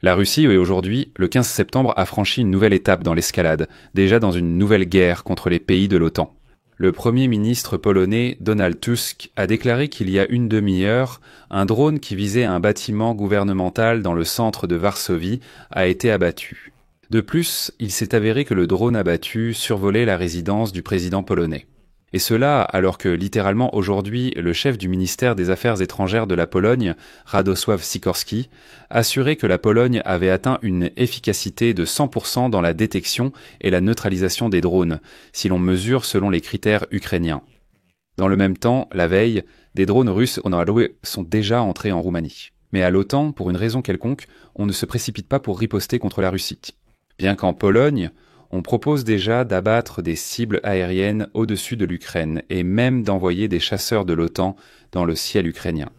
La Russie est aujourd'hui, le 15 septembre, a franchi une nouvelle étape dans l'escalade, déjà dans une nouvelle guerre contre les pays de l'OTAN. Le Premier ministre polonais Donald Tusk a déclaré qu'il y a une demi-heure, un drone qui visait un bâtiment gouvernemental dans le centre de Varsovie a été abattu. De plus, il s'est avéré que le drone abattu survolait la résidence du président polonais. Et cela alors que, littéralement aujourd'hui, le chef du ministère des Affaires étrangères de la Pologne, Radosław Sikorski, assurait que la Pologne avait atteint une efficacité de 100% dans la détection et la neutralisation des drones, si l'on mesure selon les critères ukrainiens. Dans le même temps, la veille, des drones russes sont déjà entrés en Roumanie. Mais à l'OTAN, pour une raison quelconque, on ne se précipite pas pour riposter contre la Russie. Bien qu'en Pologne, on propose déjà d'abattre des cibles aériennes au-dessus de l'Ukraine et même d'envoyer des chasseurs de l'OTAN dans le ciel ukrainien.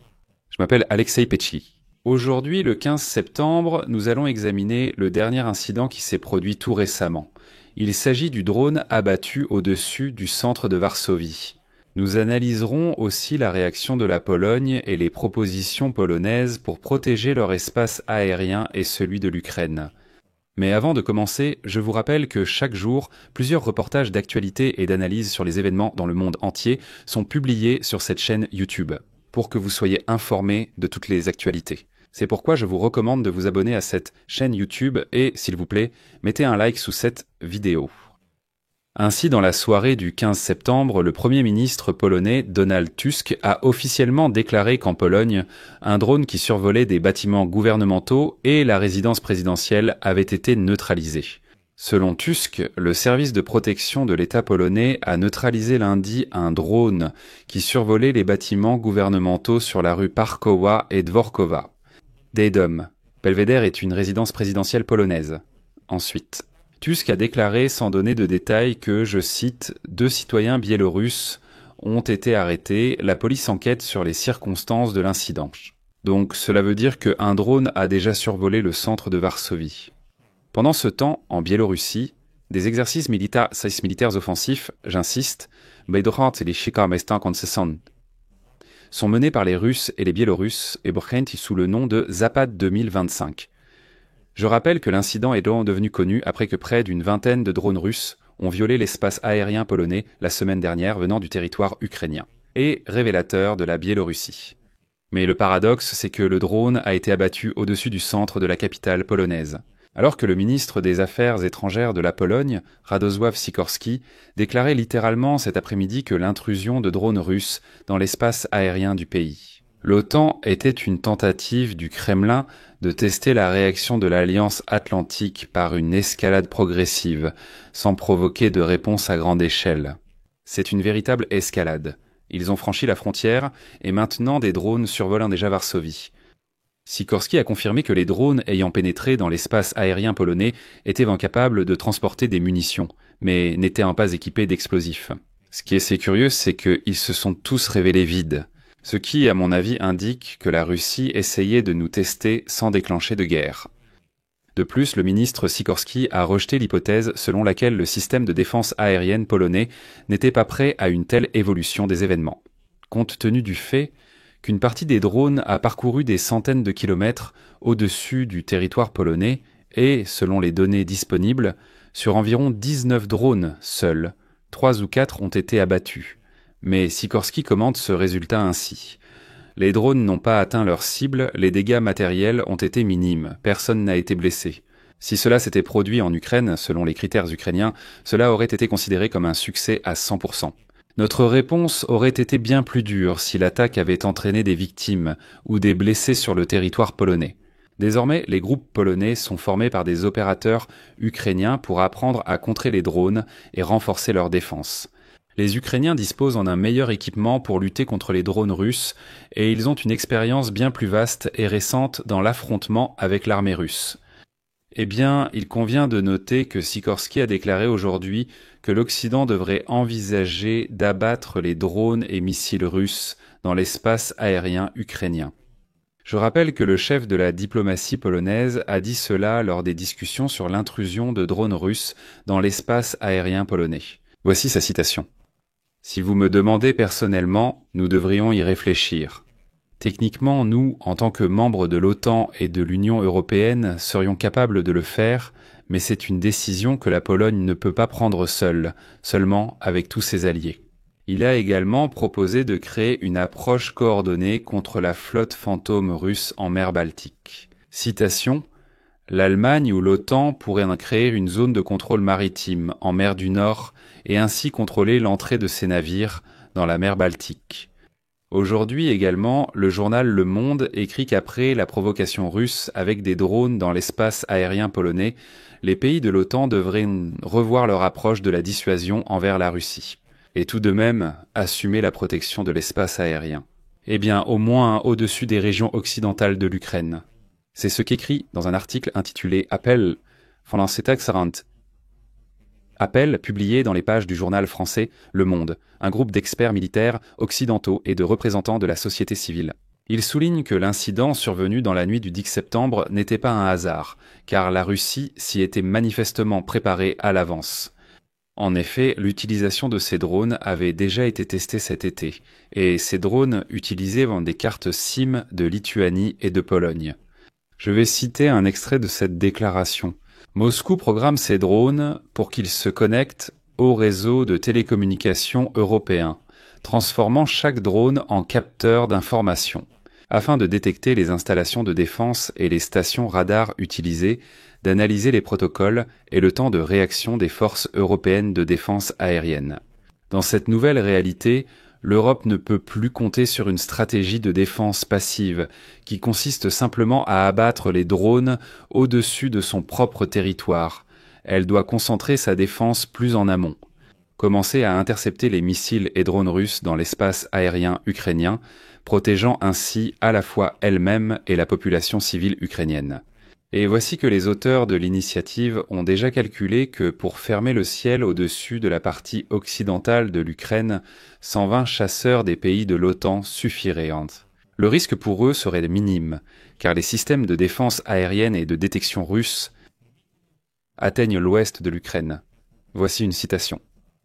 Je m'appelle Alexei Petchi. Aujourd'hui, le 15 septembre, nous allons examiner le dernier incident qui s'est produit tout récemment. Il s'agit du drone abattu au-dessus du centre de Varsovie. Nous analyserons aussi la réaction de la Pologne et les propositions polonaises pour protéger leur espace aérien et celui de l'Ukraine. Mais avant de commencer, je vous rappelle que chaque jour, plusieurs reportages d'actualité et d'analyse sur les événements dans le monde entier sont publiés sur cette chaîne YouTube, pour que vous soyez informés de toutes les actualités. C'est pourquoi je vous recommande de vous abonner à cette chaîne YouTube et, s'il vous plaît, mettez un like sous cette vidéo. Ainsi, dans la soirée du 15 septembre, le Premier ministre polonais Donald Tusk a officiellement déclaré qu'en Pologne, un drone qui survolait des bâtiments gouvernementaux et la résidence présidentielle avait été neutralisé. Selon Tusk, le service de protection de l'État polonais a neutralisé lundi un drone qui survolait les bâtiments gouvernementaux sur la rue Parkowa et Dworkowa. Dedom. Belvédère est une résidence présidentielle polonaise. Ensuite, Tusk a déclaré sans donner de détails que, je cite, « 2 citoyens biélorusses ont été arrêtés, la police enquête sur les circonstances de l'incident ». Donc cela veut dire qu'un drone a déjà survolé le centre de Varsovie. Pendant ce temps, en Biélorussie, des exercices militaires offensifs, j'insiste, sont menés par les Russes et les Biélorusses et sous le nom de Zapad 2025. Je rappelle que l'incident est devenu connu après que près d'une vingtaine de drones russes ont violé l'espace aérien polonais la semaine dernière venant du territoire ukrainien, et révélateur de la Biélorussie. Mais le paradoxe, c'est que le drone a été abattu au-dessus du centre de la capitale polonaise, alors que le ministre des Affaires étrangères de la Pologne, Radosław Sikorski, déclarait littéralement cet après-midi que l'intrusion de drones russes dans l'espace aérien du pays. L'OTAN était une tentative du Kremlin de tester la réaction de l'Alliance atlantique par une escalade progressive, sans provoquer de réponse à grande échelle. C'est une véritable escalade. Ils ont franchi la frontière et maintenant des drones survolent déjà Varsovie. Sikorski a confirmé que les drones ayant pénétré dans l'espace aérien polonais étaient incapables de transporter des munitions, mais n'étaient pas équipés d'explosifs. Ce qui est assez curieux, c'est qu'ils se sont tous révélés vides. Ce qui, à mon avis, indique que la Russie essayait de nous tester sans déclencher de guerre. De plus, le ministre Sikorski a rejeté l'hypothèse selon laquelle le système de défense aérienne polonais n'était pas prêt à une telle évolution des événements, compte tenu du fait qu'une partie des drones a parcouru des centaines de kilomètres au-dessus du territoire polonais et, selon les données disponibles, sur environ 19 drones seuls, 3 ou 4 ont été abattus. Mais Sikorski commente ce résultat ainsi. Les drones n'ont pas atteint leur cible, les dégâts matériels ont été minimes, personne n'a été blessé. Si cela s'était produit en Ukraine, selon les critères ukrainiens, cela aurait été considéré comme un succès à 100%. Notre réponse aurait été bien plus dure si l'attaque avait entraîné des victimes ou des blessés sur le territoire polonais. Désormais, les groupes polonais sont formés par des opérateurs ukrainiens pour apprendre à contrer les drones et renforcer leur défense. Les Ukrainiens disposent d'un meilleur équipement pour lutter contre les drones russes et ils ont une expérience bien plus vaste et récente dans l'affrontement avec l'armée russe. Eh bien, il convient de noter que Sikorski a déclaré aujourd'hui que l'Occident devrait envisager d'abattre les drones et missiles russes dans l'espace aérien ukrainien. Je rappelle que le chef de la diplomatie polonaise a dit cela lors des discussions sur l'intrusion de drones russes dans l'espace aérien polonais. Voici sa citation. « Si vous me demandez personnellement, nous devrions y réfléchir. Techniquement, nous, en tant que membres de l'OTAN et de l'Union européenne, serions capables de le faire, mais c'est une décision que la Pologne ne peut pas prendre seule, seulement avec tous ses alliés. Il a également proposé de créer une approche coordonnée contre la flotte fantôme russe en mer Baltique. Citation: l'Allemagne ou l'OTAN pourraient en créer une zone de contrôle maritime en mer du Nord et ainsi contrôler l'entrée de ces navires dans la mer Baltique. Aujourd'hui également, le journal Le Monde écrit qu'après la provocation russe avec des drones dans l'espace aérien polonais, les pays de l'OTAN devraient revoir leur approche de la dissuasion envers la Russie. Et tout de même assumer la protection de l'espace aérien. Eh bien, au moins au-dessus des régions occidentales de l'Ukraine. C'est ce qu'écrit dans un article intitulé « Appel von Ansetagsrand ». Appel publié dans les pages du journal français Le Monde, un groupe d'experts militaires occidentaux et de représentants de la société civile. Il souligne que l'incident survenu dans la nuit du 10 septembre n'était pas un hasard, car la Russie s'y était manifestement préparée à l'avance. En effet, l'utilisation de ces drones avait déjà été testée cet été, et ces drones utilisés vendent des cartes SIM de Lituanie et de Pologne. Je vais citer un extrait de cette déclaration. Moscou programme ses drones pour qu'ils se connectent au réseau de télécommunications européen, transformant chaque drone en capteur d'information, afin de détecter les installations de défense et les stations radars utilisées, d'analyser les protocoles et le temps de réaction des forces européennes de défense aérienne. Dans cette nouvelle réalité, l'Europe ne peut plus compter sur une stratégie de défense passive qui consiste simplement à abattre les drones au-dessus de son propre territoire. Elle doit concentrer sa défense plus en amont. Commencer à intercepter les missiles et drones russes dans l'espace aérien ukrainien, protégeant ainsi à la fois elle-même et la population civile ukrainienne. Et voici que les auteurs de l'initiative ont déjà calculé que pour fermer le ciel au-dessus de la partie occidentale de l'Ukraine, 120 chasseurs des pays de l'OTAN suffiraient. Le risque pour eux serait minime, car les systèmes de défense aérienne et de détection russes atteignent l'ouest de l'Ukraine. Voici une citation.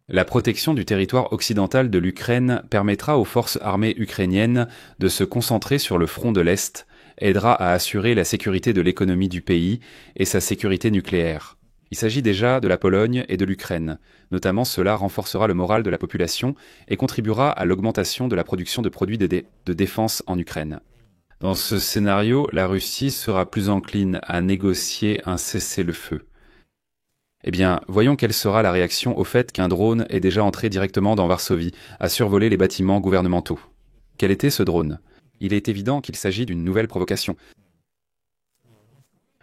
La protection du territoire occidental de l'Ukraine permettra aux forces armées ukrainiennes de se concentrer sur le front de l'Est, aidera à assurer la sécurité de l'économie du pays et sa sécurité nucléaire. Il s'agit déjà de la Pologne et de l'Ukraine. Notamment, cela renforcera le moral de la population et contribuera à l'augmentation de la production de produits de défense en Ukraine. Dans ce scénario, la Russie sera plus encline à négocier un cessez-le-feu. Eh bien, voyons quelle sera la réaction au fait qu'un drone est déjà entré directement dans Varsovie, à survoler les bâtiments gouvernementaux. Quel était ce drone ? Il est évident qu'il s'agit d'une nouvelle provocation.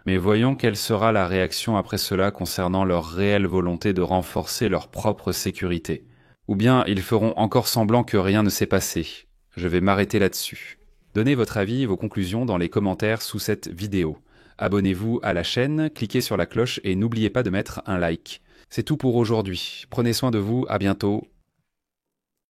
Mais voyons quelle sera la réaction après cela concernant leur réelle volonté de renforcer leur propre sécurité. Ou bien ils feront encore semblant que rien ne s'est passé. Je vais m'arrêter là-dessus. Donnez votre avis et vos conclusions dans les commentaires sous cette vidéo. Abonnez-vous à la chaîne, cliquez sur la cloche et n'oubliez pas de mettre un like. C'est tout pour aujourd'hui. Prenez soin de vous, à bientôt.